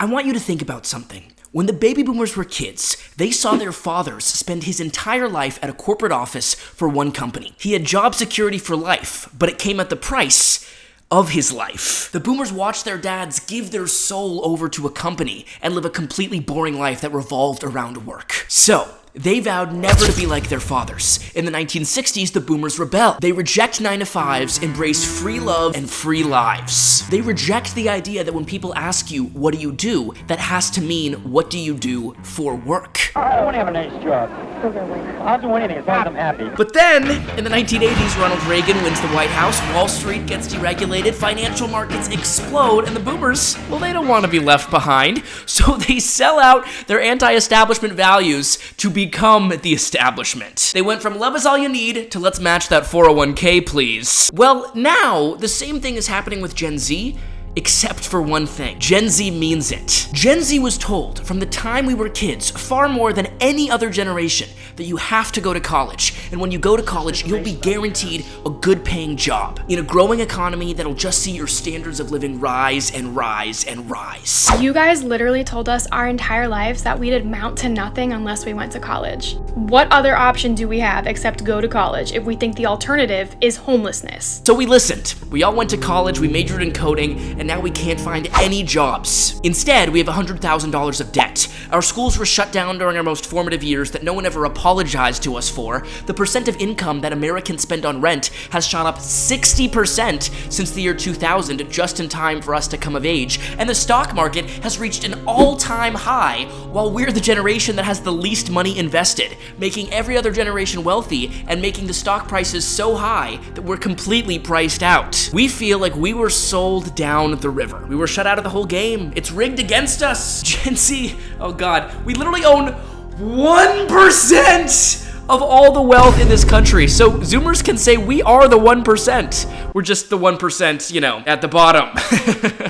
I want you to think about something. When the baby boomers were kids, they saw their fathers spend his entire life at a corporate office for one company. He had job security for life, but it came at the price of his life. The boomers watched their dads give their soul over to a company and live a completely boring life that revolved around work. So, they vowed never to be like their fathers. In the 1960s, the boomers rebel. They reject 9-to-5s, embrace free love and free lives. They reject the idea that when people ask you, what do you do, that has to mean, what do you do for work? I want to have a nice job. I'll do anything as long as I'm happy. But then, in the 1980s, Ronald Reagan wins the White House, Wall Street gets deregulated, financial markets explode, and the boomers, well, they don't want to be left behind, so they sell out their anti-establishment values to become the establishment. They went from love is all you need to let's match that 401k, please. Well, now, the same thing is happening with Gen Z, except for one thing. Gen Z means it. Gen Z was told from the time we were kids, far more than any other generation, that you have to go to college. And when you go to college, you'll be guaranteed a good paying job in a growing economy that'll just see your standards of living rise and rise and rise. You guys literally told us our entire lives that we'd amount to nothing unless we went to college. What other option do we have except go to college if we think the alternative is homelessness? So we listened. We all went to college, we majored in coding, and now we can't find any jobs. Instead, we have $100,000 of debt. Our schools were shut down during our most formative years that no one ever apologized to us for. The percent of income that Americans spend on rent has shot up 60% since the year 2000, just in time for us to come of age. And the stock market has reached an all-time high, while we're the generation that has the least money invested, making every other generation wealthy and making the stock prices so high that we're completely priced out. We feel like we were sold down the river. We were shut out of the whole game. It's rigged against us. Gen Z, oh God, we literally own 1% of all the wealth in this country. So Zoomers can say we are the 1%. We're just the 1%, you know, at the bottom.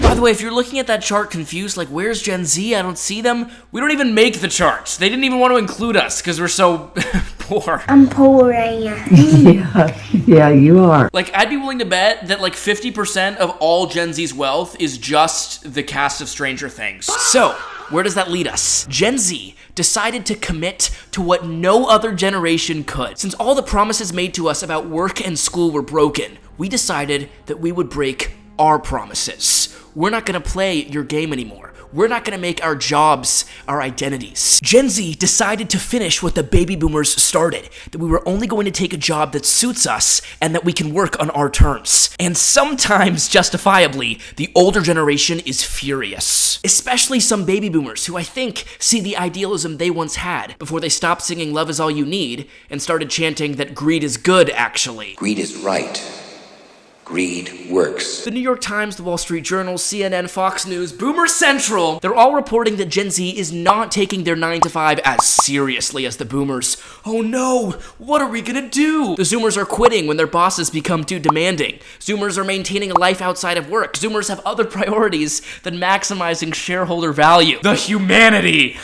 By the way, if you're looking at that chart confused, like where's Gen Z? I don't see them. We don't even make the charts. They didn't even want to include us because we're so poor. I'm poor, I am. Yeah, you are. Like, I'd be willing to bet that like 50% of all Gen Z's wealth is just the cast of Stranger Things. So, where does that lead us? Gen Z decided to commit to what no other generation could. Since all the promises made to us about work and school were broken, we decided that we would break our promises. We're not gonna play your game anymore. We're not gonna make our jobs our identities. Gen Z decided to finish what the baby boomers started, that we were only going to take a job that suits us and that we can work on our terms. And sometimes, justifiably, the older generation is furious. Especially some baby boomers who I think see the idealism they once had before they stopped singing Love Is All You Need and started chanting that greed is good, actually. Greed is right. Greed works. The New York Times, the Wall Street Journal, CNN, Fox News, Boomer Central, they're all reporting that Gen Z is not taking their 9-to-5 as seriously as the boomers. Oh no, what are we gonna do? The Zoomers are quitting when their bosses become too demanding. Zoomers are maintaining a life outside of work. Zoomers have other priorities than maximizing shareholder value. The humanity!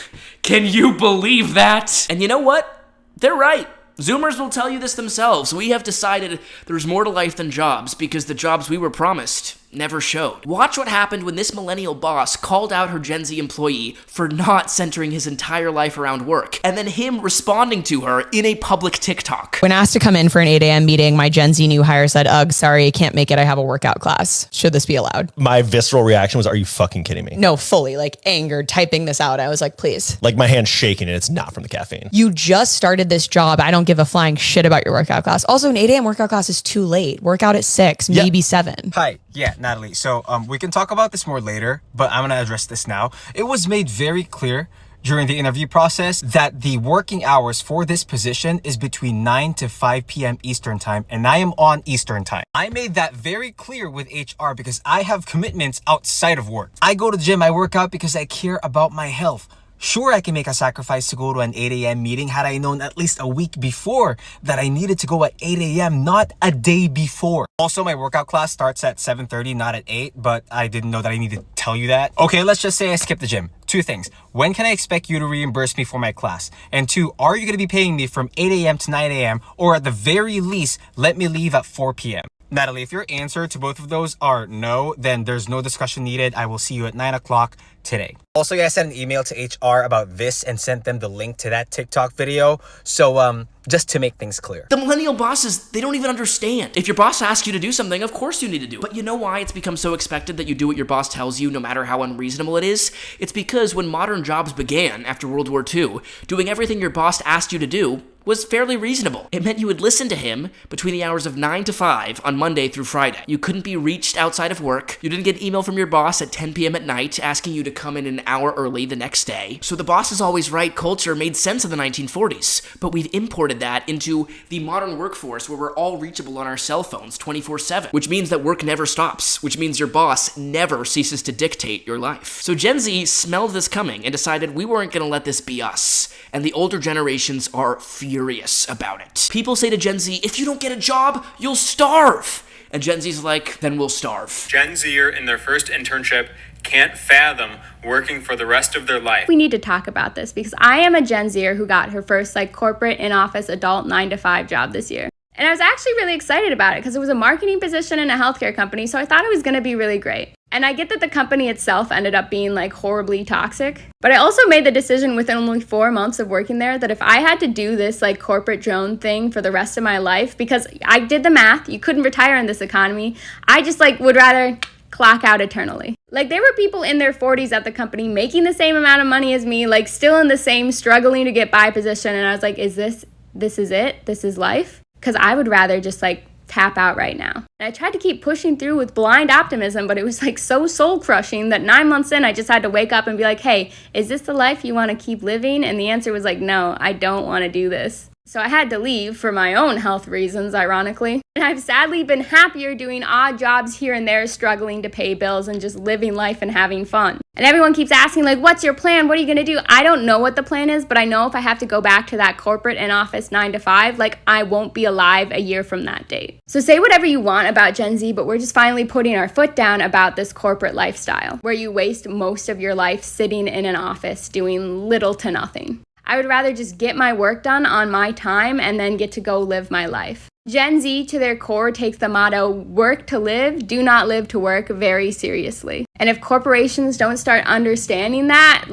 Can you believe that? And you know what? They're right. Zoomers will tell you this themselves. We have decided there's more to life than jobs because the jobs we were promised never showed. Watch what happened when this millennial boss called out her Gen Z employee for not centering his entire life around work, and then him responding to her in a public TikTok. When asked to come in for an 8 a.m. meeting, my Gen Z new hire said, "Ugh, sorry, I can't make it. I have a workout class. Should this be allowed?" My visceral reaction was, are you fucking kidding me? No, fully, like angered, typing this out. I was like, please. Like my hand's shaking and it's not from the caffeine. You just started this job. I don't give a flying shit about your workout class. Also, an 8 a.m. workout class is too late. Workout at 6, maybe 7. Hi. Yeah, Natalie. So we can talk about this more later, but I'm going to address this now. It was made very clear during the interview process that the working hours for this position is between 9 to 5 p.m. Eastern time, and I am on Eastern time. I made that very clear with HR because I have commitments outside of work. I go to the gym, I work out because I care about my health. Sure, I can make a sacrifice to go to an 8 a.m. meeting had I known at least a week before that I needed to go at 8 a.m., not a day before. Also, my workout class starts at 7:30, not at 8, but I didn't know that I needed to tell you that. Okay, let's just say I skipped the gym. 2 things. When can I expect you to reimburse me for my class? And 2, are you going to be paying me from 8 a.m. to 9 a.m. or at the very least, let me leave at 4 p.m.? Natalie, if your answer to both of those are no, then there's no discussion needed. I will see you at 9 o'clock today. Also, I sent an email to HR about this and sent them the link to that TikTok video. So, just to make things clear. The millennial bosses, they don't even understand. If your boss asks you to do something, of course you need to do it. But you know why it's become so expected that you do what your boss tells you no matter how unreasonable it is? It's because when modern jobs began after World War II, doing everything your boss asked you to do was fairly reasonable. It meant you would listen to him between the hours of 9 to 5 on Monday through Friday. You couldn't be reached outside of work. You didn't get an email from your boss at 10 p.m. at night asking you to come in an hour early the next day. So the boss is always right culture made sense in the 1940s, but we've imported that into the modern workforce where we're all reachable on our cell phones 24/7, which means that work never stops, which means your boss never ceases to dictate your life. So Gen Z smelled this coming and decided we weren't gonna let this be us, and the older generations are furious about it. People say to Gen Z, if you don't get a job, you'll starve. And Gen Z's like, then we'll starve. Gen Zer in their first internship can't fathom working for the rest of their life. We need to talk about this because I am a Gen Zer who got her first corporate in-office adult 9-to-5 job this year. And I was actually really excited about it because it was a marketing position in a healthcare company, so I thought it was going to be really great. And I get that the company itself ended up being horribly toxic, but I also made the decision within only 4 months of working there that if I had to do this corporate drone thing for the rest of my life, because I did the math, you couldn't retire in this economy, I just would rather clock out eternally. There were people in their 40s at the company making the same amount of money as me, still in the same struggling to get by position, and I was like, is this is it? This is life? Because I would rather just tap out right now. And I tried to keep pushing through with blind optimism, but it was so soul crushing that 9 months in, I just had to wake up and be like, hey, is this the life you want to keep living? And the answer was no, I don't want to do this. So I had to leave for my own health reasons, ironically. And I've sadly been happier doing odd jobs here and there, struggling to pay bills and just living life and having fun. And everyone keeps asking, what's your plan? What are you going to do? I don't know what the plan is, but I know if I have to go back to that corporate in-office 9 to 5, I won't be alive a year from that date. So say whatever you want about Gen Z, but we're just finally putting our foot down about this corporate lifestyle, where you waste most of your life sitting in an office doing little to nothing. I would rather just get my work done on my time and then get to go live my life. Gen Z, to their core, takes the motto, work to live, do not live to work, very seriously. And if corporations don't start understanding that,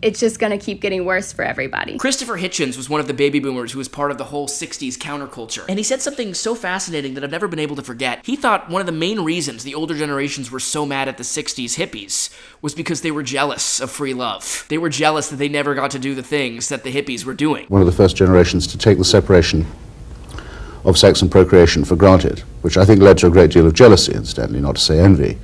it's just gonna keep getting worse for everybody. Christopher Hitchens was one of the baby boomers who was part of the whole 60s counterculture. And he said something so fascinating that I've never been able to forget. He thought one of the main reasons the older generations were so mad at the 60s hippies was because they were jealous of free love. They were jealous that they never got to do the things that the hippies were doing. One of the first generations to take the separation of sex and procreation for granted, which I think led to a great deal of jealousy, incidentally, not to say envy,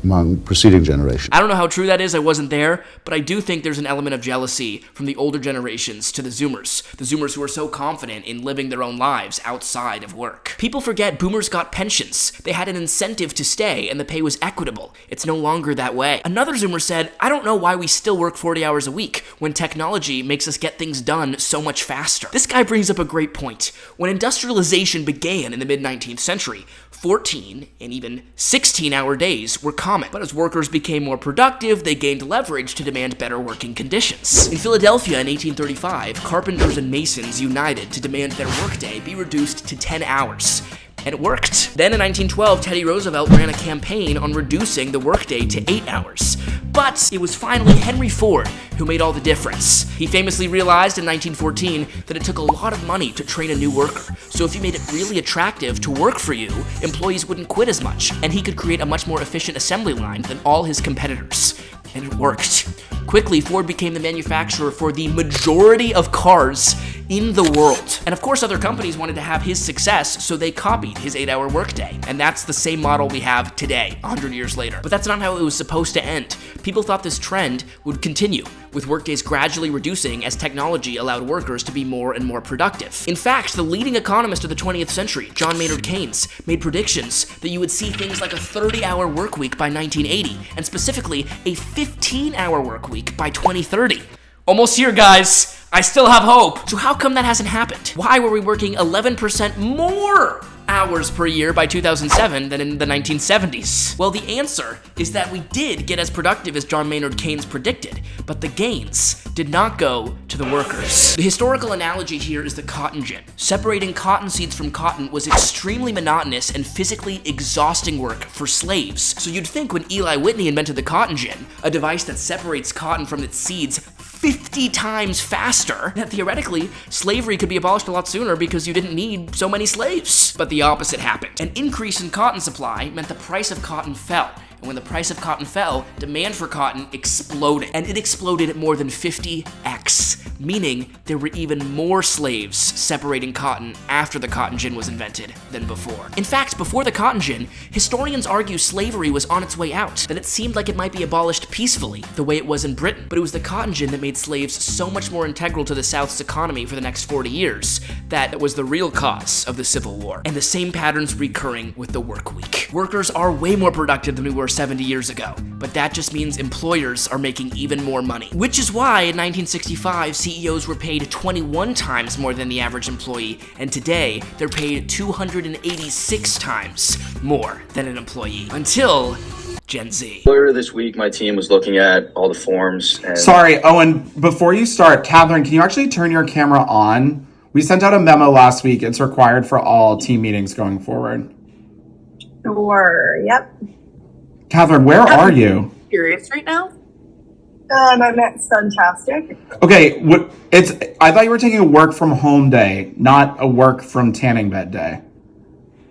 among preceding generations. I don't know how true that is, I wasn't there, but I do think there's an element of jealousy from the older generations to the Zoomers who are so confident in living their own lives outside of work. People forget boomers got pensions. They had an incentive to stay, and the pay was equitable. It's no longer that way. Another Zoomer said, I don't know why we still work 40 hours a week when technology makes us get things done so much faster. This guy brings up a great point. When industrialization began in the mid-19th century, 14 and even 16-hour days were common. But as workers became more productive, they gained leverage to demand better working conditions. In Philadelphia in 1835, carpenters and masons united to demand their workday be reduced to 10 hours. And it worked. Then in 1912, Teddy Roosevelt ran a campaign on reducing the workday to 8 hours. But it was finally Henry Ford who made all the difference. He famously realized in 1914 that it took a lot of money to train a new worker. So if you made it really attractive to work for you, employees wouldn't quit as much, and he could create a much more efficient assembly line than all his competitors. And it worked. Quickly, Ford became the manufacturer for the majority of cars in the world. And of course, other companies wanted to have his success, so they copied his 8-hour workday. And that's the same model we have today, 100 years later. But that's not how it was supposed to end. People thought this trend would continue, with workdays gradually reducing as technology allowed workers to be more and more productive. In fact, the leading economist of the 20th century, John Maynard Keynes, made predictions that you would see things like a 30-hour work week by 1980, and specifically a 15-hour work week by 2030. Almost here, guys. I still have hope. So how come that hasn't happened? Why were we working 11% more hours per year by 2007 than in the 1970s? Well, the answer is that we did get as productive as John Maynard Keynes predicted, but the gains did not go to the workers. The historical analogy here is the cotton gin. Separating cotton seeds from cotton was extremely monotonous and physically exhausting work for slaves. So you'd think when Eli Whitney invented the cotton gin, a device that separates cotton from its seeds 50 times faster, that theoretically, slavery could be abolished a lot sooner because you didn't need so many slaves. But the opposite happened. An increase in cotton supply meant the price of cotton fell. And when the price of cotton fell, demand for cotton exploded. And it exploded at more than 50x, meaning there were even more slaves separating cotton after the cotton gin was invented than before. In fact, before the cotton gin, historians argue slavery was on its way out, that it seemed like it might be abolished peacefully, the way it was in Britain. But it was the cotton gin that made slaves so much more integral to the South's economy for the next 40 years that it was the real cause of the Civil War. And the same patterns recurring with the work week. Workers are way more productive than we were 70 years ago, but that just means employers are making even more money. Which is why in 1965, CEOs were paid 21 times more than the average employee, and today they're paid 286 times more than an employee. Until Gen Z. Earlier this week, my team was looking at all the forms and... Sorry, Owen, before you start, Catherine, can you actually turn your camera on? We sent out a memo last week. It's required for all team meetings going forward. Sure, yep. Catherine, where are you? Curious right now? I'm at Suntastic. Okay, I thought you were taking a work from home day, not a work from tanning bed day.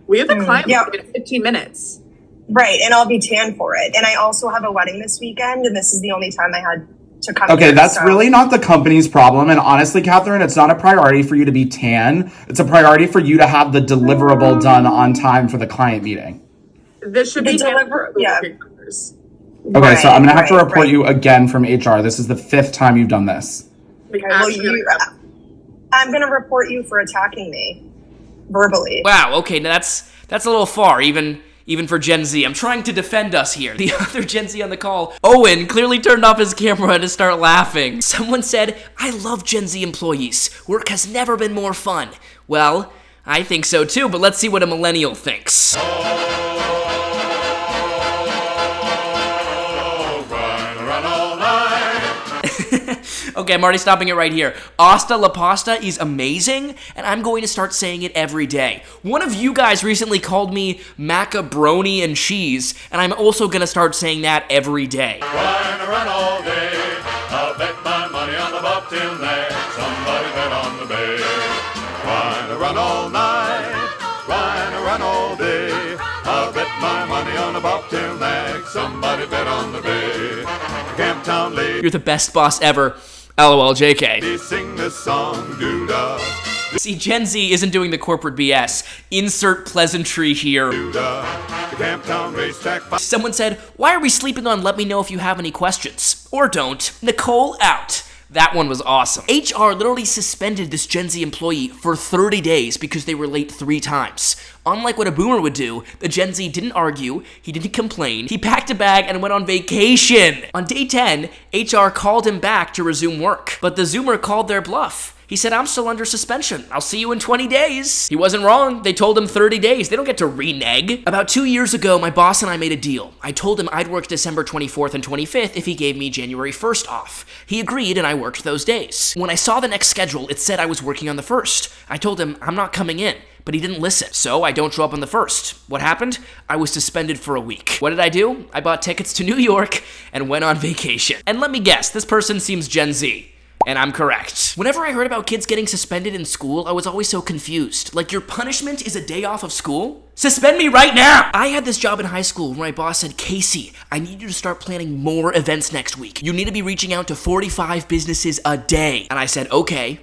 We have a client in 15 minutes. Right, and I'll be tan for it. And I also have a wedding this weekend, and this is the only time I had to come Okay, here, that's so. really not the company's problem. And honestly, Catherine, it's not a priority for you to be tan. It's a priority for you to have the deliverable done on time for the client meeting. This should be deliverable. Yeah. Okay, so I'm going to have to report you again from HR. This is the 5th time you've done this. Okay, well, I'm going to report you for attacking me verbally. Wow, okay, now that's a little far, even for Gen Z. I'm trying to defend us here. The other Gen Z on the call, Owen, clearly turned off his camera to start laughing. Someone said, I love Gen Z employees. Work has never been more fun. Well, I think so too, but let's see what a millennial thinks. Okay, I'm already stopping it right here. Hasta la pasta is amazing, and I'm going to start saying it every day. One of you guys recently called me macabroni and cheese, and I'm also going to start saying that every day. Trying to run all day, I'll bet my money on the bobtail nag. Somebody bet on the bay. Trying to run all night, trying to run all day. I'll bet my money on the bobtail nag. Somebody bet on the bay. Camptown lady. You're the best boss ever. LOL, JK. They sing this song, doo-dah. See, Gen Z isn't doing the corporate BS. Insert pleasantry here. Someone said, why are we sleeping on Let Me Know If You Have Any Questions? Or don't. Nicole out. That one was awesome. HR literally suspended this Gen Z employee for 30 days because they were late 3 times. Unlike what a boomer would do, the Gen Z didn't argue, he didn't complain, he packed a bag and went on vacation. On day 10, HR called him back to resume work, but the Zoomer called their bluff. He said, I'm still under suspension. I'll see you in 20 days. He wasn't wrong. They told him 30 days. They don't get to renege. About 2 years ago, my boss and I made a deal. I told him I'd work December 24th and 25th if he gave me January 1st off. He agreed and I worked those days. When I saw the next schedule, it said I was working on the 1st. I told him I'm not coming in, but he didn't listen. So I don't show up on the 1st. What happened? I was suspended for a week. What did I do? I bought tickets to New York and went on vacation. And let me guess, this person seems Gen Z. And I'm correct. Whenever I heard about kids getting suspended in school, I was always so confused. Like, your punishment is a day off of school? Suspend me right now! I had this job in high school where my boss said, Casey, I need you to start planning more events next week. You need to be reaching out to 45 businesses a day. And I said, okay.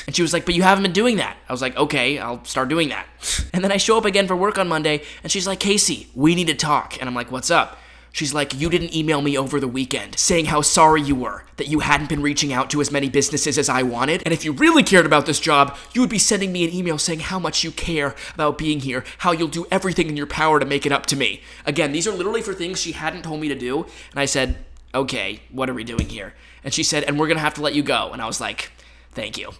And she was like, but you haven't been doing that. I was like, okay, I'll start doing that. And then I show up again for work on Monday, and she's like, Casey, we need to talk. And I'm like, what's up? She's like, you didn't email me over the weekend saying how sorry you were, that you hadn't been reaching out to as many businesses as I wanted, and if you really cared about this job, you would be sending me an email saying how much you care about being here, how you'll do everything in your power to make it up to me. Again, these are literally for things she hadn't told me to do, and I said, okay, what are we doing here? And she said, and we're gonna have to let you go, and I was like, thank you.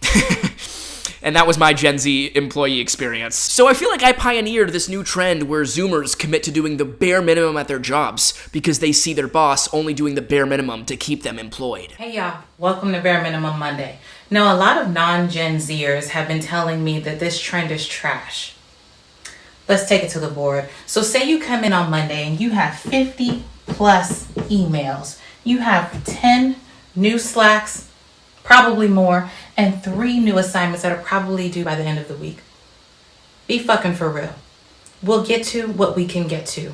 And that was my Gen Z employee experience. So I feel like I pioneered this new trend where Zoomers commit to doing the bare minimum at their jobs because they see their boss only doing the bare minimum to keep them employed. Hey y'all, welcome to Bare Minimum Monday. Now, a lot of non-Gen Zers have been telling me that this trend is trash. Let's take it to the board. So say you come in on Monday and you have 50 plus emails. You have 10 new Slacks, probably more, and 3 new assignments that are probably due by the end of the week. Be fucking for real. We'll get to what we can get to.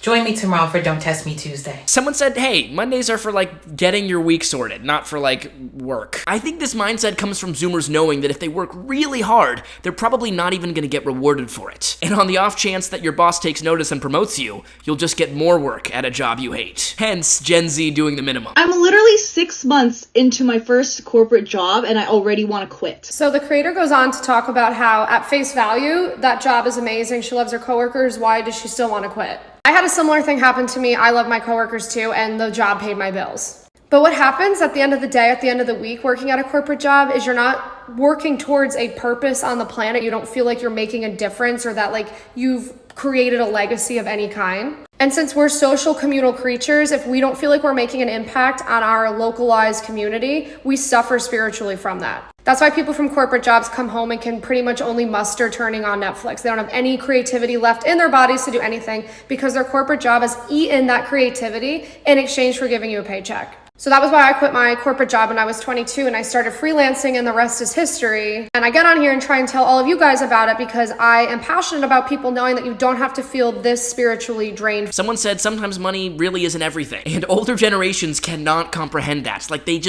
Join me tomorrow for Don't Test Me Tuesday. Someone said, hey, Mondays are for like getting your week sorted, not for like work. I think this mindset comes from Zoomers knowing that if they work really hard, they're probably not even gonna get rewarded for it. And on the off chance that your boss takes notice and promotes you, you'll just get more work at a job you hate. Hence, Gen Z doing the minimum. I'm literally 6 months into my first corporate job and I already want to quit. So the creator goes on to talk about how at face value, that job is amazing. She loves her coworkers. Why does she still want to quit? I had a similar thing happen to me. I love my coworkers too, and the job paid my bills. But what happens at the end of the day, at the end of the week, working at a corporate job is you're not working towards a purpose on the planet. You don't feel like you're making a difference or that like you've created a legacy of any kind. And since we're social communal creatures, if we don't feel like we're making an impact on our localized community, we suffer spiritually from that. That's why people from corporate jobs come home and can pretty much only muster turning on Netflix. They don't have any creativity left in their bodies to do anything because their corporate job has eaten that creativity in exchange for giving you a paycheck. So that was why I quit my corporate job when I was 22 and I started freelancing, and the rest is history. And I get on here and try and tell all of you guys about it because I am passionate about people knowing that you don't have to feel this spiritually drained. Someone said sometimes money really isn't everything, and older generations cannot comprehend that. Like they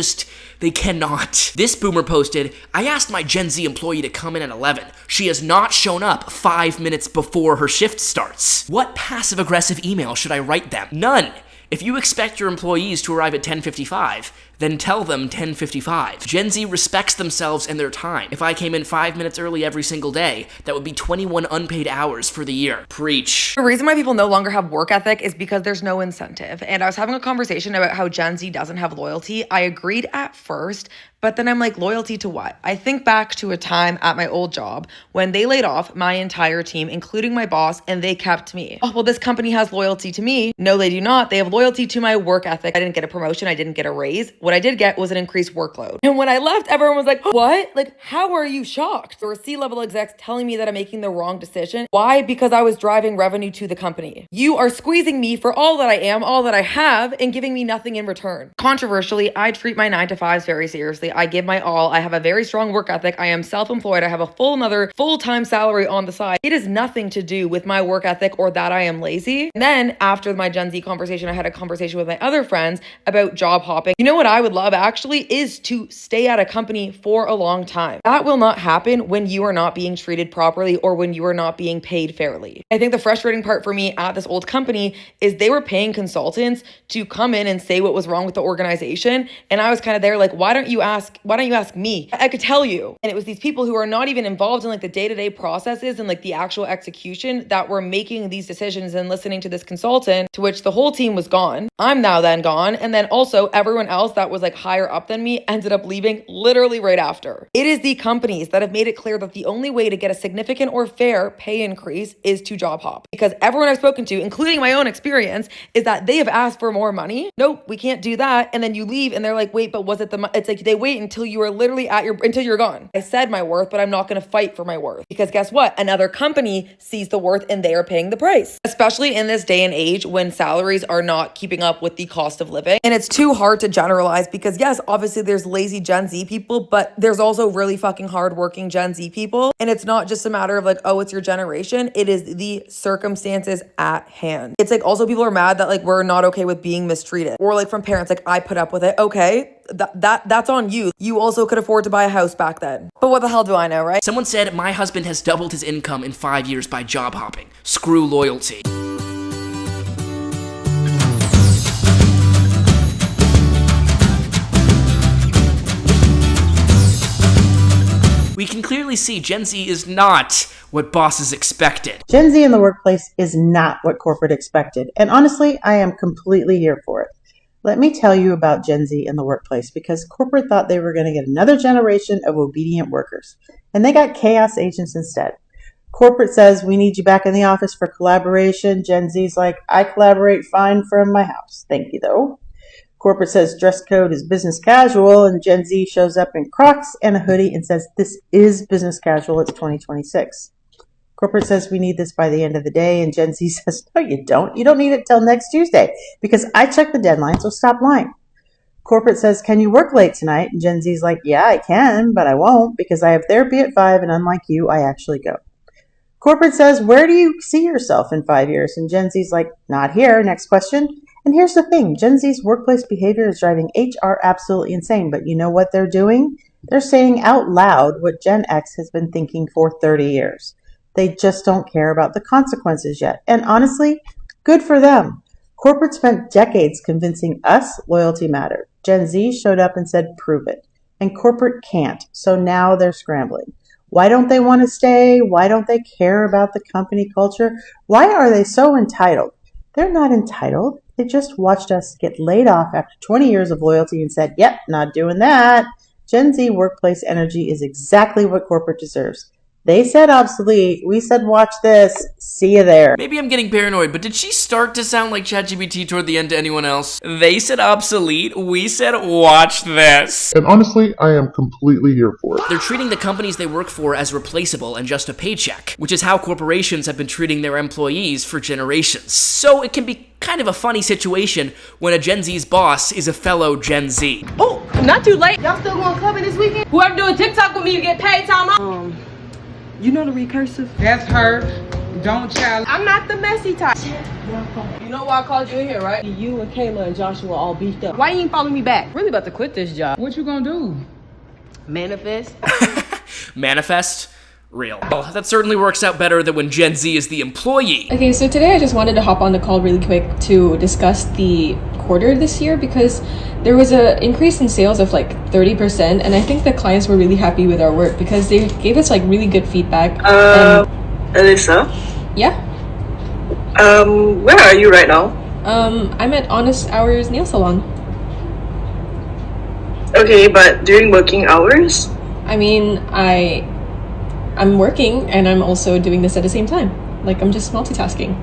cannot. This boomer posted, I asked my Gen Z employee to come in at 11. She has not shown up 5 minutes before her shift starts. What passive-aggressive email should I write them? None. If you expect your employees to arrive at 10:55, then tell them 10:55. Gen Z respects themselves and their time. If I came in 5 minutes early every single day, that would be 21 unpaid hours for the year. Preach. The reason why people no longer have work ethic is because there's no incentive. And I was having a conversation about how Gen Z doesn't have loyalty. I agreed at first, but then I'm like, loyalty to what? I think back to a time at my old job when they laid off my entire team, including my boss, and they kept me. Oh, well, this company has loyalty to me. No, they do not. They have loyalty to my work ethic. I didn't get a promotion. I didn't get a raise. What I did get was an increased workload. And when I left, everyone was like, what? Like, how are you shocked? There were C-level execs telling me that I'm making the wrong decision. Why? Because I was driving revenue to the company. You are squeezing me for all that I am, all that I have, and giving me nothing in return. Controversially, I treat my 9-to-5s very seriously. I give my all. I have a very strong work ethic. I am self-employed. I have a another full-time salary on the side. It has nothing to do with my work ethic or that I am lazy. And then after my Gen Z conversation, I had a conversation with my other friends about job hopping. You know what I would love actually is to stay at a company for a long time. That will not happen when you are not being treated properly or when you are not being paid fairly. I think the frustrating part for me at this old company is they were paying consultants to come in and say what was wrong with the organization. And I was kind of there like, why don't you ask me? I could tell you. And it was these people who are not even involved in like the day-to-day processes and like the actual execution that were making these decisions and listening to this consultant, to which the whole team was gone. I'm now then gone. And then also everyone else that was like higher up than me ended up leaving literally right after. It is the companies that have made it clear that the only way to get a significant or fair pay increase is to job hop. Because everyone I've spoken to, including my own experience, is that they have asked for more money. Nope, we can't do that. And then you leave and they're like, wait, but was it it's like they wait until you are literally until you're gone. I said my worth, but I'm not going to fight for my worth. Because guess what? Another company sees the worth and they are paying the price. Especially in this day and age when salaries are not keeping up with the cost of living. And it's too hard to generalize because yes, obviously there's lazy Gen Z people, but there's also really fucking hardworking Gen Z people. And it's not just a matter of like, oh, it's your generation. It is the circumstances at hand. It's like also people are mad that like we're not okay with being mistreated. Or like from parents, like I put up with it. Okay, that's on you. You also could afford to buy a house back then. But what the hell do I know, right? Someone said, my husband has doubled his income in 5 years by job hopping. Screw loyalty. We can clearly see Gen Z is not what bosses expected. Gen Z in the workplace is not what corporate expected. And honestly, I am completely here for it. Let me tell you about Gen Z in the workplace, because corporate thought they were going to get another generation of obedient workers, and they got chaos agents instead. Corporate says, we need you back in the office for collaboration. Gen Z's like, I collaborate fine from my house. Thank you, though. Corporate says dress code is business casual, and Gen Z shows up in Crocs and a hoodie and says, this is business casual. It's 2026. Corporate says we need this by the end of the day, and Gen Z says, no, you don't. You don't need it till next Tuesday, because I checked the deadline, so stop lying. Corporate says, can you work late tonight? And Gen Z's like, yeah, I can, but I won't, because I have therapy at 5, and unlike you, I actually go. Corporate says, where do you see yourself in 5 years? And Gen Z's like, not here. Next question. And here's the thing. Gen Z's workplace behavior is driving HR absolutely insane, but you know what they're doing? They're saying out loud what Gen X has been thinking for 30 years. They just don't care about the consequences yet. And honestly, good for them. Corporate spent decades convincing us loyalty mattered. Gen Z showed up and said, prove it. And corporate can't. So now they're scrambling. Why don't they want to stay? Why don't they care about the company culture? Why are they so entitled? They're not entitled. They just watched us get laid off after 20 years of loyalty and said, yep, not doing that. Gen Z workplace energy is exactly what corporate deserves. They said obsolete. We said watch this. See you there. Maybe I'm getting paranoid, but did she start to sound like ChatGPT toward the end to anyone else? They said obsolete. We said watch this. And honestly, I am completely here for it. They're treating the companies they work for as replaceable and just a paycheck, which is how corporations have been treating their employees for generations. So it can be kind of a funny situation when a Gen Z's boss is a fellow Gen Z. Oh, not too late. Y'all still going clubbing this weekend? Whoever doing TikTok with me to get paid time off. You know the recursive? That's her. Don't challenge. I'm not the messy type. You know why I called you in here, right? You and Kayla and Joshua all beefed up. Why you ain't following me back? Really about to quit this job. What you gonna do? Manifest? Manifest? Real. Well, that certainly works out better than when Gen Z is the employee. Okay, so today I just wanted to hop on the call really quick to discuss the quarter this year, because there was an increase in sales of like 30%, and I think the clients were really happy with our work because they gave us like really good feedback. Alyssa? Yeah? Where are you right now? I'm at Honest Hours Nail Salon. Okay, but during working hours? I mean, I'm working and I'm also doing this at the same time. Like, I'm just multitasking.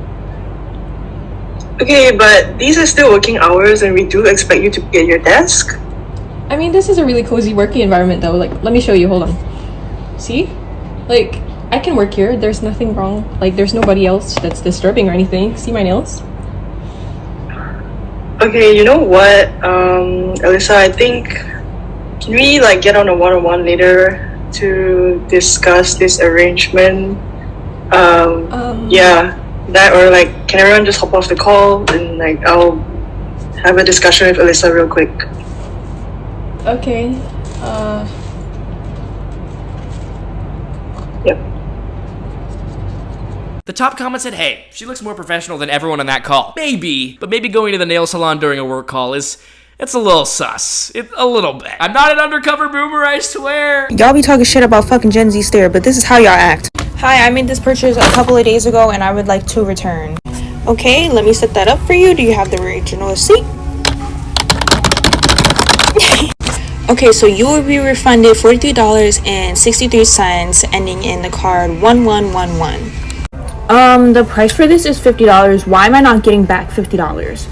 Okay, but these are still working hours and we do expect you to be at your desk. I mean, this is a really cozy working environment though. Like, let me show you, hold on. See? Like, I can work here, there's nothing wrong. Like, there's nobody else that's disturbing or anything. See my nails? Okay, you know what, Alyssa, I think, can we like get on a one-on-one later to discuss this arrangement? Yeah, that, or like, can everyone just hop off the call and like I'll have a discussion with Alyssa real quick. Okay. Yep. The top comment said, hey, she looks more professional than everyone on that call. Maybe, but maybe going to the nail salon during a work call it's a little sus. A little bit. I'm not an undercover boomer, I swear. Y'all be talking shit about fucking Gen Z stare, but this is how y'all act. Hi, I made this purchase a couple of days ago and I would like to return. Okay, let me set that up for you. Do you have the original receipt? Okay, so you will be refunded $43.63 ending in the card 1111. The price for this is $50. Why am I not getting back $50?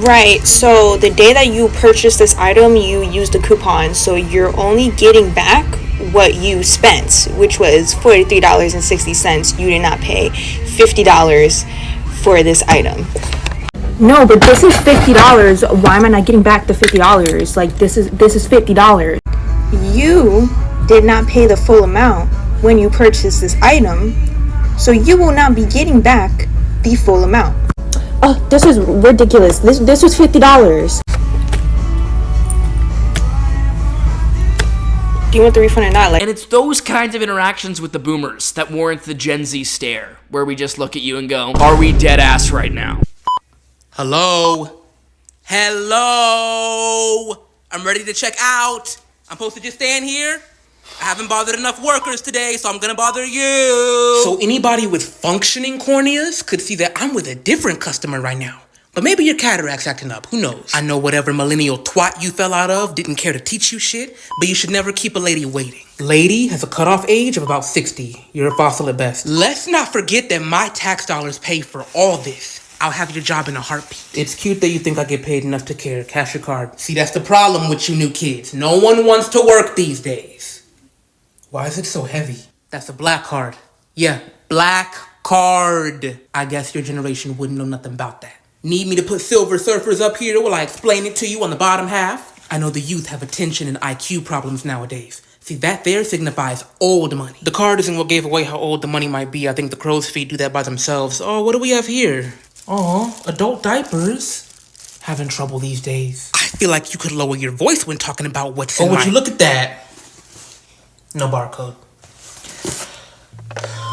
Right, so the day that you purchased this item, you used the coupon, so you're only getting back what you spent, which was $43.60. You did not pay $50 for this item. No, but this is $50. Why am I not getting back the $50? Like, this is $50. You did not pay the full amount when you purchased this item, so you will not be getting back the full amount. Oh, this is ridiculous. This was $50. Do you want the refund or not? And it's those kinds of interactions with the boomers that warrant the Gen Z stare, where we just look at you and go, are we dead ass right now? Hello? Hello? I'm ready to check out. I'm supposed to just stand here? I haven't bothered enough workers today, so I'm gonna bother you. So anybody with functioning corneas could see that I'm with a different customer right now. But maybe your cataract's acting up, who knows? I know whatever millennial twat you fell out of didn't care to teach you shit, but you should never keep a lady waiting. Lady has a cutoff age of about 60. You're a fossil at best. Let's not forget that my tax dollars pay for all this. I'll have your job in a heartbeat. It's cute that you think I get paid enough to care. Cash your card. See, that's the problem with you new kids. No one wants to work these days. Why is it so heavy? That's a black card. Yeah, black card. I guess your generation wouldn't know nothing about that. Need me to put Silver Surfers up here while I explain it to you on the bottom half? I know the youth have attention and IQ problems nowadays. See, that there signifies old money. The card isn't what gave away how old the money might be. I think the crow's feet do that by themselves. Oh, what do we have here? Oh, adult diapers. Having trouble these days. I feel like you could lower your voice when talking about what's in my... Oh, would you look at that? No barcode.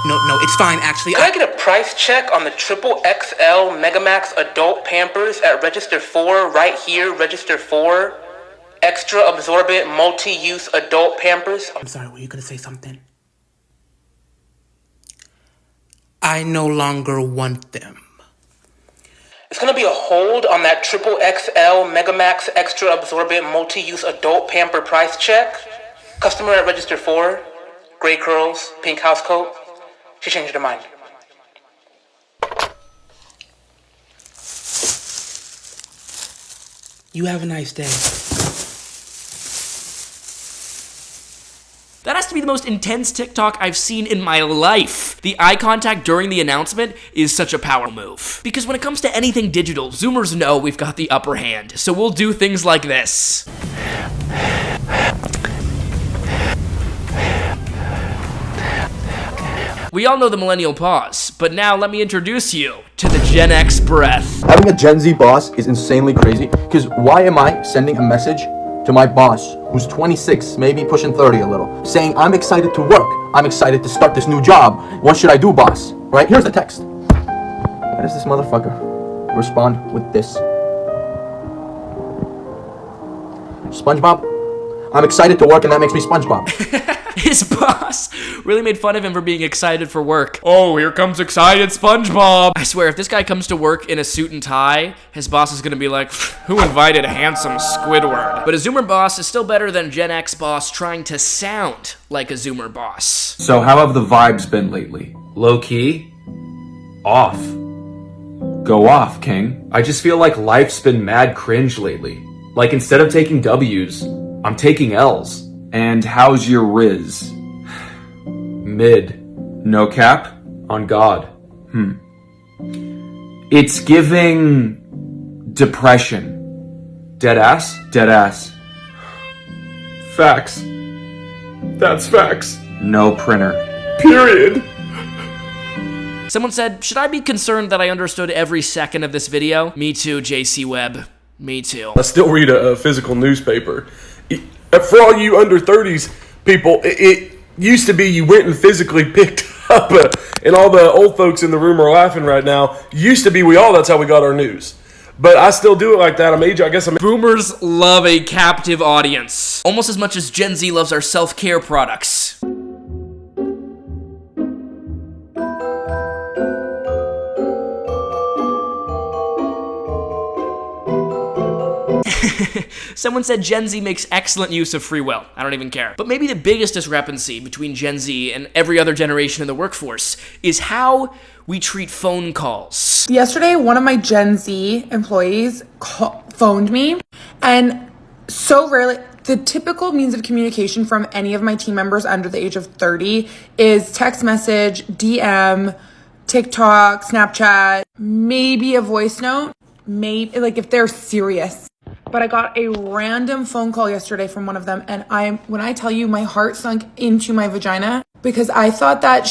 No, it's fine, actually. Can I get a price check on the XXL Megamax Adult Pampers at Register 4, right here, Register 4? Extra absorbent, multi-use adult Pampers. I'm sorry, were you gonna say something? I no longer want them. It's gonna be a hold on that XXL Megamax Extra Absorbent, multi-use adult Pamper price check. Customer at Register 4, gray curls, pink house coat. She changed her mind. You have a nice day. That has to be the most intense TikTok I've seen in my life. The eye contact during the announcement is such a power move. Because when it comes to anything digital, Zoomers know we've got the upper hand. So we'll do things like this. We all know the millennial pause, but now let me introduce you to the Gen X breath. Having a Gen Z boss is insanely crazy, because why am I sending a message to my boss, who's 26, maybe pushing 30 a little, saying, I'm excited to work, I'm excited to start this new job, what should I do, boss? Right? Here's the text. Why does this motherfucker respond with this? SpongeBob, I'm excited to work and that makes me SpongeBob. His boss really made fun of him for being excited for work. Oh, here comes excited SpongeBob. I swear, if this guy comes to work in a suit and tie, his boss is gonna be like, who invited handsome Squidward? But a Zoomer boss is still better than Gen X boss trying to sound like a Zoomer boss. So how have the vibes been lately? Low key? Off. Go off, King. I just feel like life's been mad cringe lately. Like instead of taking W's, I'm taking L's. And how's your Riz? Mid. No cap? On God. It's giving depression. Dead ass? Dead ass. Facts. That's facts. No printer. Period. Someone said, should I be concerned that I understood every second of this video? Me too, JC Webb. Me too. I still read a physical newspaper. For all you under 30s people, it used to be you went and physically picked up, and all the old folks in the room are laughing right now. Used to be that's how we got our news. But I still do it like that. I guess I'm... Boomers love a captive audience. Almost as much as Gen Z loves our self-care products. Someone said Gen Z makes excellent use of free will. I don't even care. But maybe the biggest discrepancy between Gen Z and every other generation in the workforce is how we treat phone calls. Yesterday, one of my Gen Z employees phoned me, and so rarely, the typical means of communication from any of my team members under the age of 30 is text message, DM, TikTok, Snapchat, maybe a voice note, maybe like if they're serious. But I got a random phone call yesterday from one of them, and when I tell you, my heart sunk into my vagina because I thought that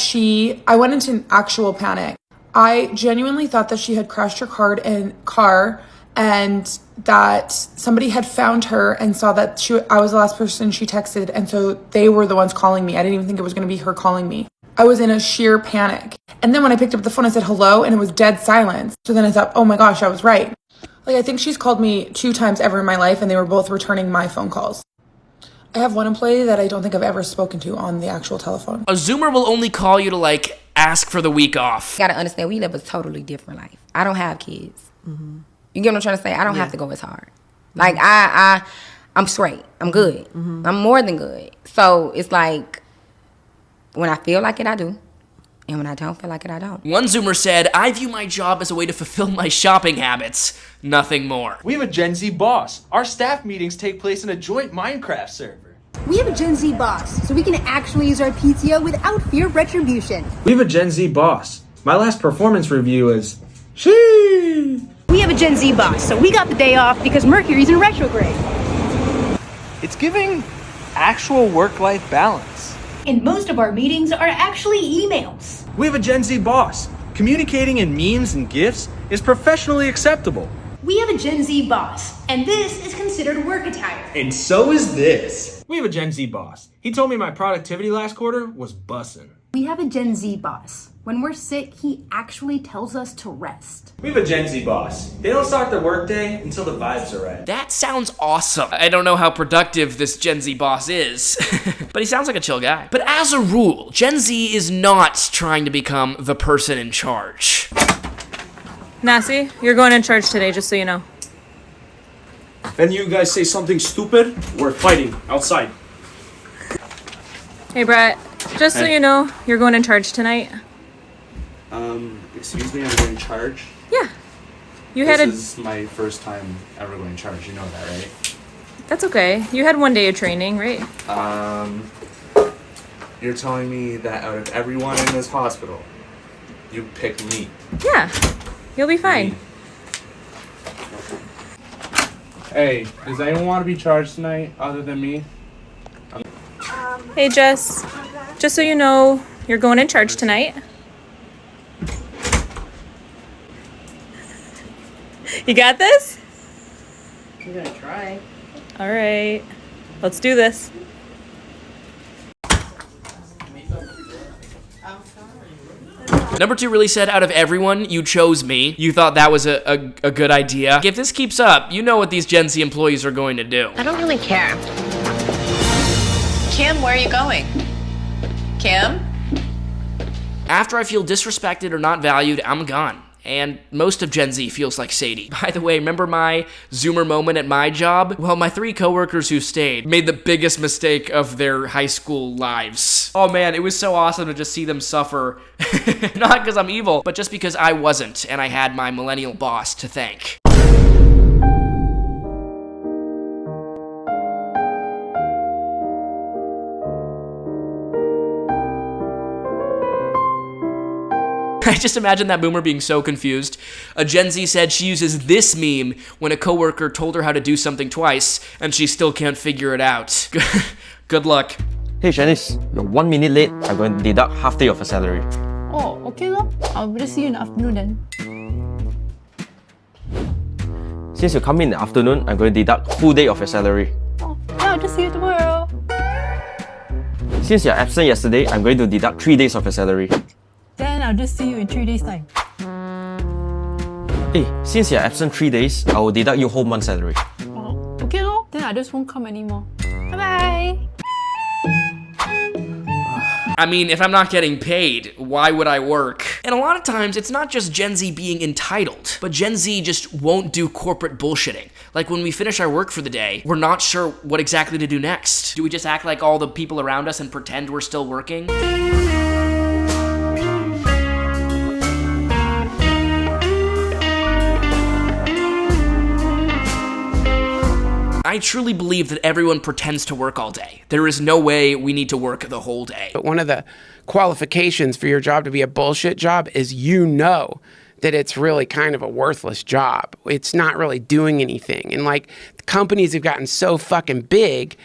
I went into an actual panic. I genuinely thought that she had crashed her car and that somebody had found her and saw that I was the last person she texted, and so they were the ones calling me. I didn't even think it was going to be her calling me. I was in a sheer panic. And then when I picked up the phone, I said hello, and it was dead silence. So then I thought, oh my gosh, I was right. Like, I think she's called me 2 times ever in my life, and they were both returning my phone calls. I have one employee that I don't think I've ever spoken to on the actual telephone. A Zoomer will only call you to ask for the week off. You gotta understand, we live a totally different life. I don't have kids. You get what I'm trying to say? I don't have to go as hard. Like, I'm straight. I'm good. I'm more than good. So it's like, when I feel like it, I do. And when I don't feel like it, I don't. One Zoomer said, I view my job as a way to fulfill my shopping habits. Nothing more. We have a Gen Z boss. Our staff meetings take place in a joint Minecraft server. We have a Gen Z boss, so we can actually use our PTO without fear of retribution. We have a Gen Z boss. My last performance review is she. We have a Gen Z boss, so we got the day off because Mercury's in retrograde. It's giving actual work-life balance. And most of our meetings are actually emails. We have a Gen Z boss. Communicating in memes and GIFs is professionally acceptable. We have a Gen Z boss, and this is considered work attire. And so is this. We have a Gen Z boss. He told me my productivity last quarter was bussin'. We have a Gen Z boss. When we're sick, he actually tells us to rest. We have a Gen Z boss. They don't start their workday until the vibes are right. That sounds awesome. I don't know how productive this Gen Z boss is, but he sounds like a chill guy. But as a rule, Gen Z is not trying to become the person in charge. Nasi, you're going in charge today, just so you know. If any of you guys say something stupid, we're fighting outside. Hey, Brett, just so you know, you're going in charge tonight. Excuse me, I'm going in charge? Yeah. This is my first time ever going in charge, you know that, right? That's okay. You had 1 day of training, right? You're telling me that out of everyone in this hospital, you picked me? Yeah. You'll be fine. Hey, does anyone want to be charged tonight other than me? Hey, Jess. Just so you know, you're going in charge tonight. You got this? I'm gonna try. All right. Let's do this. Number 2 really said, out of everyone, you chose me. You thought that was a good idea. If this keeps up, you know what these Gen Z employees are going to do. I don't really care. Kim, where are you going? Kim? After I feel disrespected or not valued, I'm gone. And most of Gen Z feels like Sadie. By the way, remember my Zoomer moment at my job? Well, my 3 coworkers who stayed made the biggest mistake of their high school lives. Oh man, it was so awesome to just see them suffer. Not because I'm evil, but just because I wasn't, and I had my millennial boss to thank. I just imagine that boomer being so confused. A Gen Z said she uses this meme when a coworker told her how to do something twice, and she still can't figure it out. Good luck. Hey Shanice, you're 1 minute late. I'm going to deduct half day of your salary. Oh, okay lor. I'll just see you in the afternoon then. Since you come in the afternoon, I'm going to deduct full day of your salary. Oh, yeah, I'll just see you tomorrow. Since you're absent yesterday, I'm going to deduct 3 days of your salary. Then I'll just see you in 3 days' time. Hey, since you're absent 3 days, I will deduct your whole month's salary. Oh, okay lor. Then I just won't come anymore. Bye-bye. I mean, if I'm not getting paid, why would I work? And a lot of times, it's not just Gen Z being entitled, but Gen Z just won't do corporate bullshitting. Like when we finish our work for the day, we're not sure what exactly to do next. Do we just act like all the people around us and pretend we're still working? I truly believe that everyone pretends to work all day. There is no way we need to work the whole day. But one of the qualifications for your job to be a bullshit job is you know that it's really kind of a worthless job. It's not really doing anything. And like companies have gotten so fucking big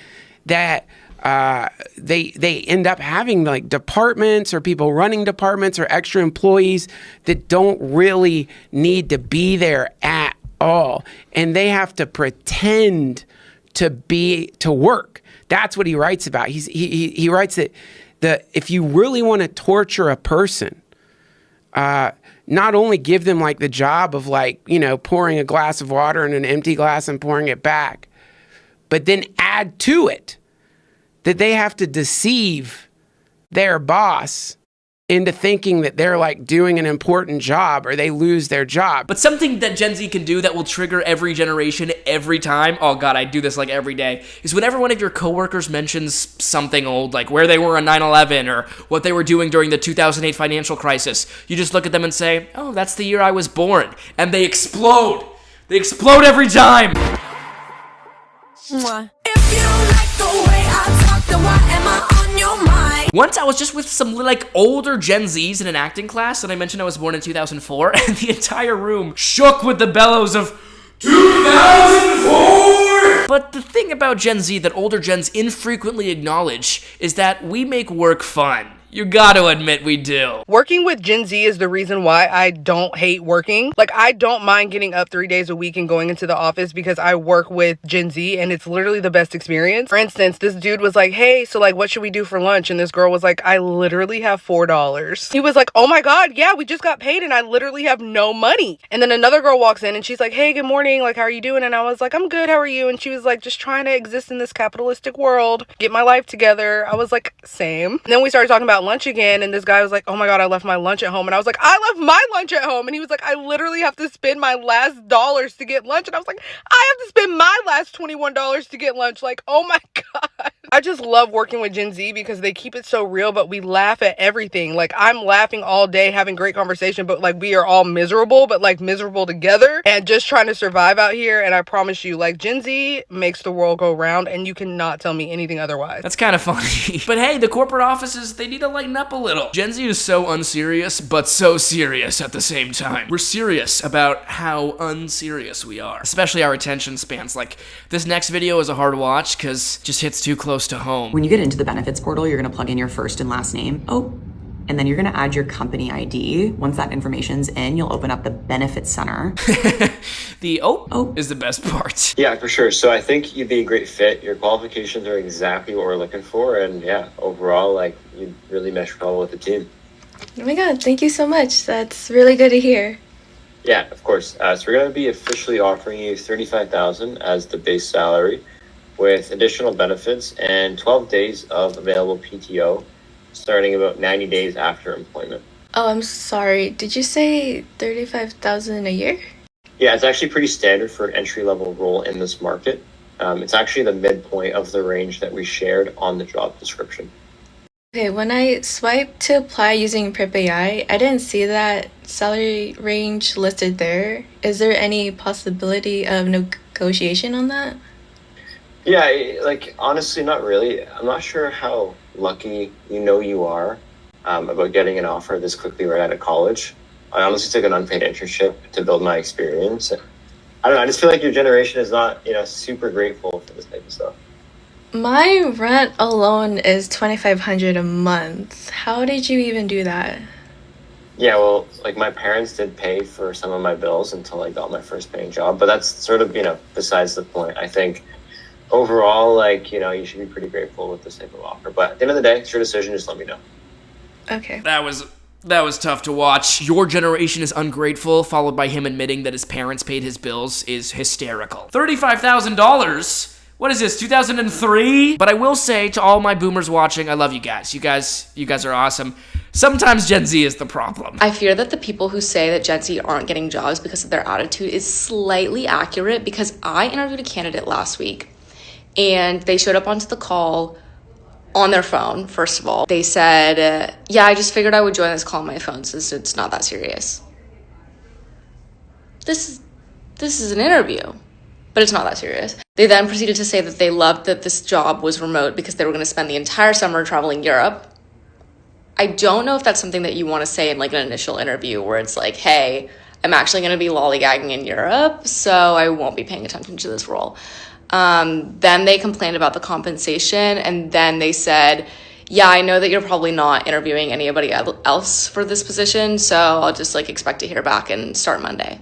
that they end up having like departments or people running departments or extra employees that don't really need to be there at all. And they have to pretend to work. That's what he writes about. He writes that if you really want to torture a person, not only give them like the job of like, you know, pouring a glass of water in an empty glass and pouring it back, but then add to it that they have to deceive their boss into thinking that they're like doing an important job or they lose their job. But something that Gen Z can do that will trigger every generation every time, oh god, I do this like every day, is whenever one of your coworkers mentions something old, like where they were on 9/11 or what they were doing during the 2008 financial crisis, you just look at them and say, oh, that's the year I was born. And they explode. They explode every time. Mwah. If you don't like the way I talk, then why am I on your mind? Once I was just with some like older Gen Zs in an acting class, and I mentioned I was born in 2004, and the entire room shook with the bellows of 2004! But the thing about Gen Z that older gens infrequently acknowledge is that we make work fun. You gotta admit we do. Working with Gen Z is the reason why I don't hate working. Like, I don't mind getting up 3 days a week and going into the office because I work with Gen Z and it's literally the best experience. For instance, this dude was like, hey, so like, what should we do for lunch? And this girl was like, I literally have $4. He was like, oh my God, yeah, we just got paid and I literally have no money. And then another girl walks in and she's like, hey, good morning. Like, how are you doing? And I was like, I'm good. How are you? And she was like, just trying to exist in this capitalistic world, get my life together. I was like, same. And then we started talking about lunch again, and this guy was like, oh my God, I left my lunch at home. And I was like, I left my lunch at home. And he was like, I literally have to spend my last dollars to get lunch. And I was like, I have to spend my last $21 to get lunch. Like, oh my God. I just love working with Gen Z because they keep it so real, but we laugh at everything. Like, I'm laughing all day, having great conversation, but like, we are all miserable, but like miserable together and just trying to survive out here. And I promise you, like, Gen Z makes the world go round, and you cannot tell me anything otherwise. That's kind of funny. But hey, the corporate offices, they need to lighten up a little. Gen Z is so unserious, but so serious at the same time. We're serious about how unserious we are, especially our attention spans. Like, this next video is a hard watch because it just hits too close to home. When you get into the benefits portal, you're gonna plug in your first and last name. And then you're gonna add your company ID. Once that information's in, you'll open up the benefits center. The is the best part. Yeah, for sure. So I think you'd be a great fit. Your qualifications are exactly what we're looking for. And yeah, overall, like, you really mesh well with the team. Oh my God, thank you so much. That's really good to hear. Yeah, of course. So we're going to be officially offering you $35,000 as the base salary with additional benefits and 12 days of available PTO starting about 90 days after employment. Oh, I'm sorry. Did you say $35,000 a year? Yeah, it's actually pretty standard for an entry-level role in this market. It's actually the midpoint of the range that we shared on the job description. Okay, when I swiped to apply using Prep AI, I didn't see that salary range listed there. Is there any possibility of negotiation on that? Yeah, like, honestly, not really. I'm not sure how lucky you are about getting an offer this quickly right out of college. I honestly took an unpaid internship to build my experience. I don't know, I just feel like your generation is not, super grateful for this type of stuff. My rent alone is $2,500 a month. How did you even do that? Yeah, well, like, my parents did pay for some of my bills until I got my first paying job, but that's sort of, besides the point. I think overall, like, you should be pretty grateful with this type of offer. But at the end of the day, it's your decision, just let me know. Okay. That was tough to watch. Your generation is ungrateful, followed by him admitting that his parents paid his bills, is hysterical. $35,000? What is this, 2003? But I will say to all my boomers watching, I love you guys. You guys are awesome. Sometimes Gen Z is the problem. I fear that the people who say that Gen Z aren't getting jobs because of their attitude is slightly accurate, because I interviewed a candidate last week and they showed up onto the call on their phone. First of all, they said, yeah, I just figured I would join this call on my phone since it's not that serious. This is an interview, but it's not that serious. They then proceeded to say that they loved that this job was remote because they were going to spend the entire summer traveling Europe. I don't know if that's something that you want to say in like an initial interview where it's like, hey, I'm actually going to be lollygagging in Europe, so I won't be paying attention to this role. Then they complained about the compensation, and then they said, yeah, I know that you're probably not interviewing anybody else for this position, so I'll just like expect to hear back and start Monday.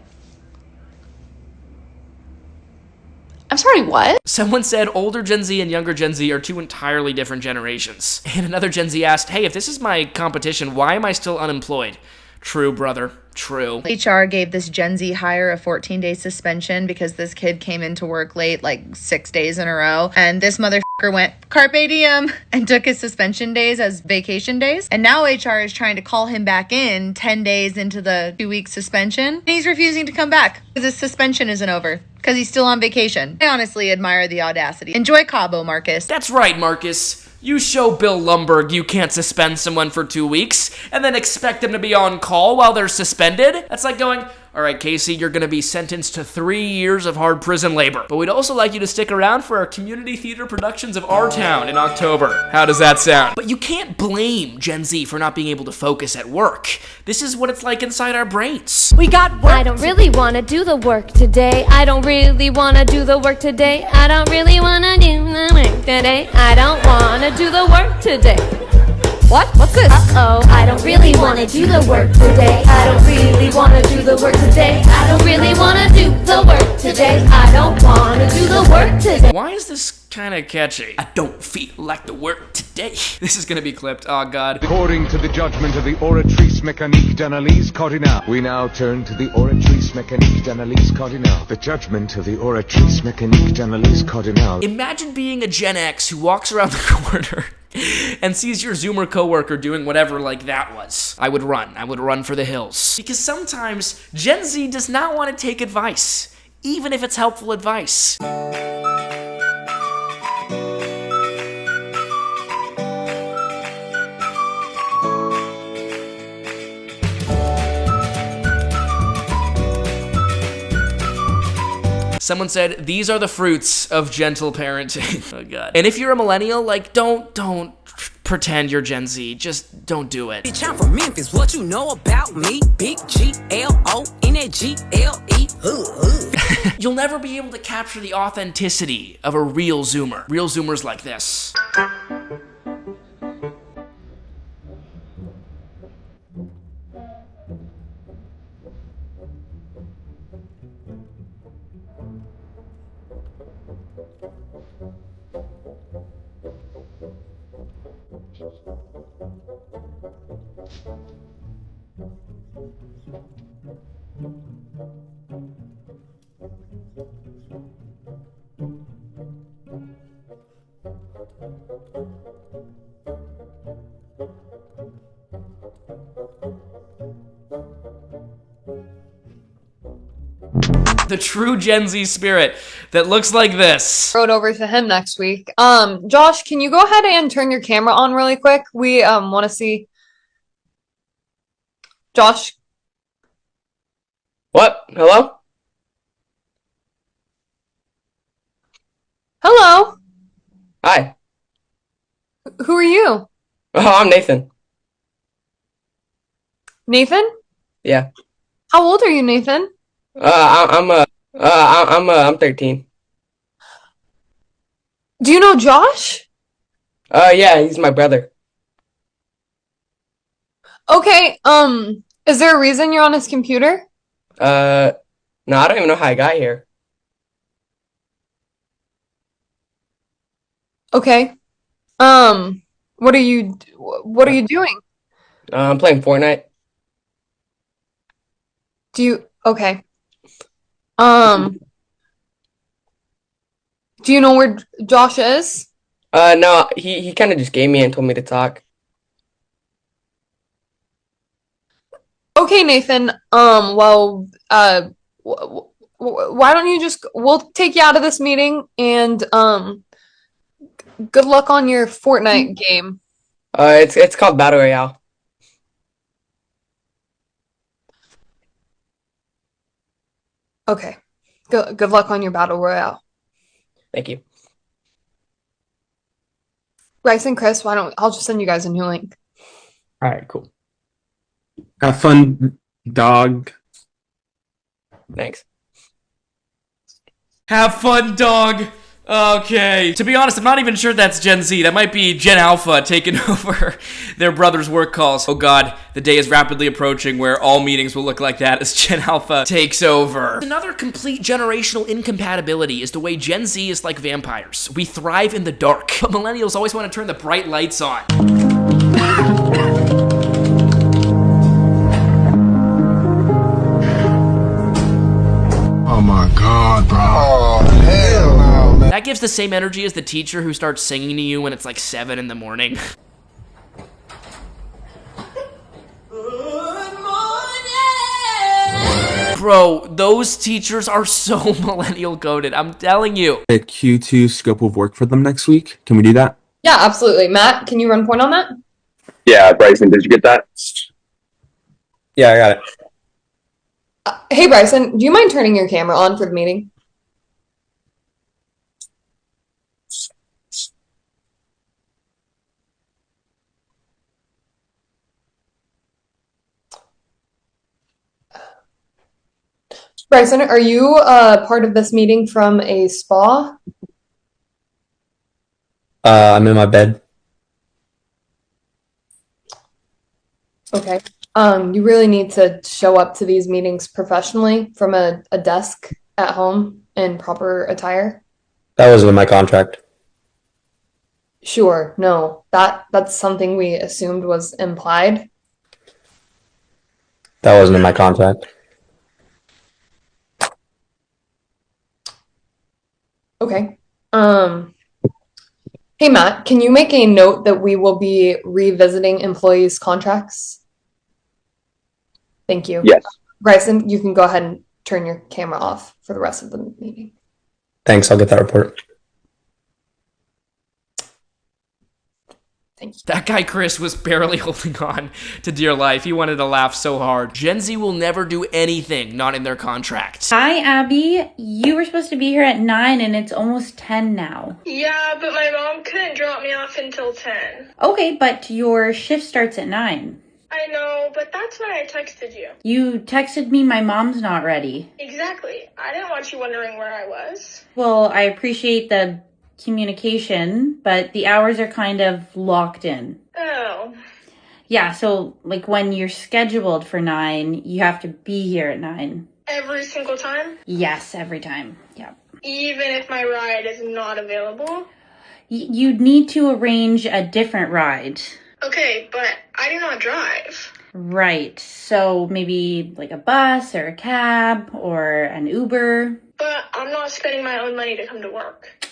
I'm sorry, what? Someone said older Gen Z and younger Gen Z are two entirely different generations. And another Gen Z asked, hey, if this is my competition, why am I still unemployed? True, brother. True. HR gave this Gen Z hire a 14-day suspension because this kid came into work late like 6 days in a row. And this motherfucker went carpe diem and took his suspension days as vacation days. And now HR is trying to call him back in 10 days into the 2-week suspension. And he's refusing to come back because his suspension isn't over because he's still on vacation. I honestly admire the audacity. Enjoy Cabo, Marcus. That's right, Marcus. You show Bill Lumbergh you can't suspend someone for 2 weeks and then expect them to be on call while they're suspended? That's like going, all right, Casey, you're going to be sentenced to 3 years of hard prison labor. But we'd also like you to stick around for our community theater productions of Our Town in October. How does that sound? But you can't blame Gen Z for not being able to focus at work. This is what it's like inside our brains. We got work. I don't really want to do the work today. I don't really want to do the work today. I don't really want to do the work today. I don't want to do the work today. What? What's this? Uh-oh, I don't really want to do the work today. I don't really want to do the work today. I don't really want to do the work today. I don't want to do the work today. Why is this kind of catchy? I don't feel like the work today. This is going to be clipped. Oh, God. According to the judgment of the Oratrice Mécanique d'Analyse Cardinale, we now turn to the Oratrice Mécanique d'Analyse Cardinale. The judgment of the Oratrice Mécanique d'Analyse Cardinale. Imagine being a Gen X who walks around the corner and sees your Zoomer coworker doing whatever like that was. I would run for the hills. Because sometimes Gen Z does not want to take advice, even if it's helpful advice. Someone said, these are the fruits of gentle parenting. Oh, God. And if you're a millennial, like, don't pretend you're Gen Z. Just don't do it. Bitch, I'm from Memphis. What you know about me? Big G-L-O-N-A-G-L-E. You'll never be able to capture the authenticity of a real Zoomer. Real Zoomers like this. The true Gen Z spirit that looks like this. Rode over to him next week. Josh, can you go ahead and turn your camera on really quick? We want to see. Josh. What? Hello? Hello. Hi. Who are you? Oh, I'm Nathan. Nathan? Yeah. How old are you, Nathan? I'm 13. Do you know Josh? Yeah, he's my brother. Okay, is there a reason you're on his computer? No, I don't even know how I got here. Okay. What are you doing? I'm playing Fortnite. Okay. Do you know where Josh is? No, he kind of just gave me and told me to talk. Okay, Nathan. Well, why don't you we'll take you out of this meeting and, good luck on your Fortnite game. It's called Battle Royale. Okay. Good luck on your Battle Royale. Thank you. Bryce and Chris, I'll just send you guys a new link. All right, cool. Have fun, dog. Thanks. Have fun, dog. Okay. To be honest, I'm not even sure that's Gen Z. That might be Gen Alpha taking over their brother's work calls. Oh God, the day is rapidly approaching where all meetings will look like that as Gen Alpha takes over. Another complete generational incompatibility is the way Gen Z is like vampires. We thrive in the dark, but millennials always want to turn the bright lights on. Oh my god, bro. Oh, hell no, man. That gives the same energy as the teacher who starts singing to you when it's like 7 in the morning. Bro, those teachers are so millennial coded, I'm telling you. A Q2 scope of work for them next week. Can we do that? Yeah, absolutely. Matt, can you run point on that? Yeah, Bryson, did you get that? Yeah, I got it. Hey, Bryson, do you mind turning your camera on for the meeting? Bryson, are you part of this meeting from a spa? I'm in my bed. Okay. You really need to show up to these meetings professionally from a desk at home in proper attire. That wasn't in my contract. Sure, no. That's something we assumed was implied. That wasn't in my contract. Okay. Hey Matt, can you make a note that we will be revisiting employees' contracts? Thank you. Yes. Bryson, you can go ahead and turn your camera off for the rest of the meeting. Thanks, I'll get that report. Thank you. That guy Chris was barely holding on to dear life. He wanted to laugh so hard. Gen Z will never do anything not in their contracts. Hi, Abby. You were supposed to be here at 9 and it's almost 10 now. Yeah, but my mom couldn't drop me off until 10. Okay, but your shift starts at 9. I know, but that's why I texted you. You texted me my mom's not ready. Exactly. I didn't want you wondering where I was. Well, I appreciate the communication, but the hours are kind of locked in. Oh. Yeah, so like when you're scheduled for 9, you have to be here at 9. Every single time? Yes, every time. Yeah. Even if my ride is not available? You'd need to arrange a different ride. Okay, but I do not drive. Right. So maybe like a bus or a cab or an Uber. But I'm not spending my own money to come to work.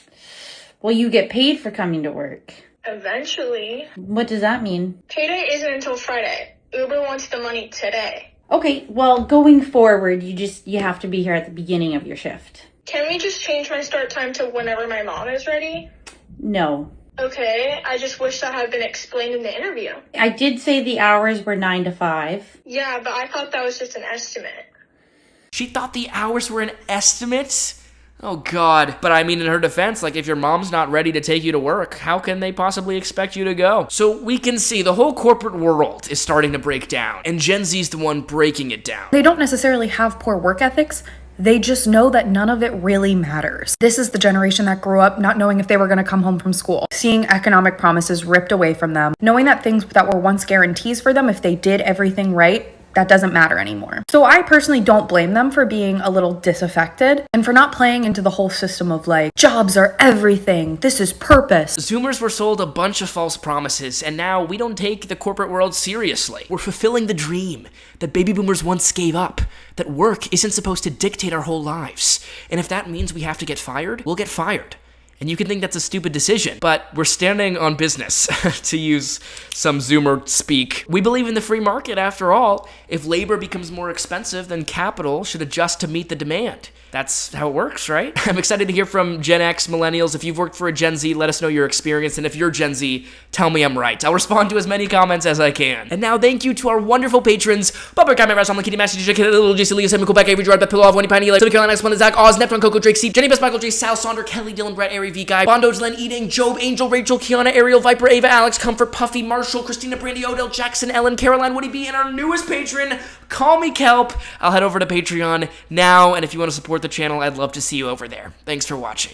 Well, you get paid for coming to work. Eventually. What does that mean? Payday isn't until Friday. Uber wants the money today. Okay, well, going forward, you have to be here at the beginning of your shift. Can we just change my start time to whenever my mom is ready? No. Okay, I just wish that had been explained in the interview. I did say the hours were 9 to 5. Yeah, but I thought that was just an estimate. She thought the hours were an estimate? Oh god. But I mean, in her defense, like, if your mom's not ready to take you to work, how can they possibly expect you to go? So we can see the whole corporate world is starting to break down, and Gen Z's the one breaking it down. They don't necessarily have poor work ethics. They just know that none of it really matters. This is the generation that grew up not knowing if they were going to come home from school, seeing economic promises ripped away from them, knowing that things that were once guarantees for them, if they did everything right, that doesn't matter anymore. So I personally don't blame them for being a little disaffected and for not playing into the whole system of like, jobs are everything, this is purpose. Zoomers were sold a bunch of false promises, and now we don't take the corporate world seriously. We're fulfilling the dream that baby boomers once gave up, that work isn't supposed to dictate our whole lives. And if that means we have to get fired, we'll get fired. And you can think that's a stupid decision, but we're standing on business, to use some Zoomer speak. We believe in the free market after all. If labor becomes more expensive, then capital should adjust to meet the demand. That's how it works, right? I'm excited to hear from Gen X, millennials. If you've worked for a Gen Z, let us know your experience. And if you're Gen Z, tell me I'm right. I'll respond to as many comments as I can. And now thank you to our wonderful patrons. Bubba, Guy, Rasmus, Kitty, Master, DJ, Little Jase, Aaliyah, Sami Mohammad, Avery, Gerard, Beth, Pillow, Wendy, Pineatoo, Sylvie, Carolina, X1, Zak, Oz, Nepton, Coco, Drake, Seep, Jenny, Best, Michael, J, Sal, Sonder, Kelly, Dylan, Brett, Ari, V, Guy, Bondo, Len, Eating, Job, Angel, Rachel, Kiana, Ariel, Viper, Ava, Alex, Comfort, Puffy, Marshall, Christina, Brandy, Odell, Jackson, Ellen, Caroline, Woody B, and our newest patron, Call Me Kelp. I'll head over to Patreon now, and if you want to support the channel, I'd love to see you over there. Thanks for watching.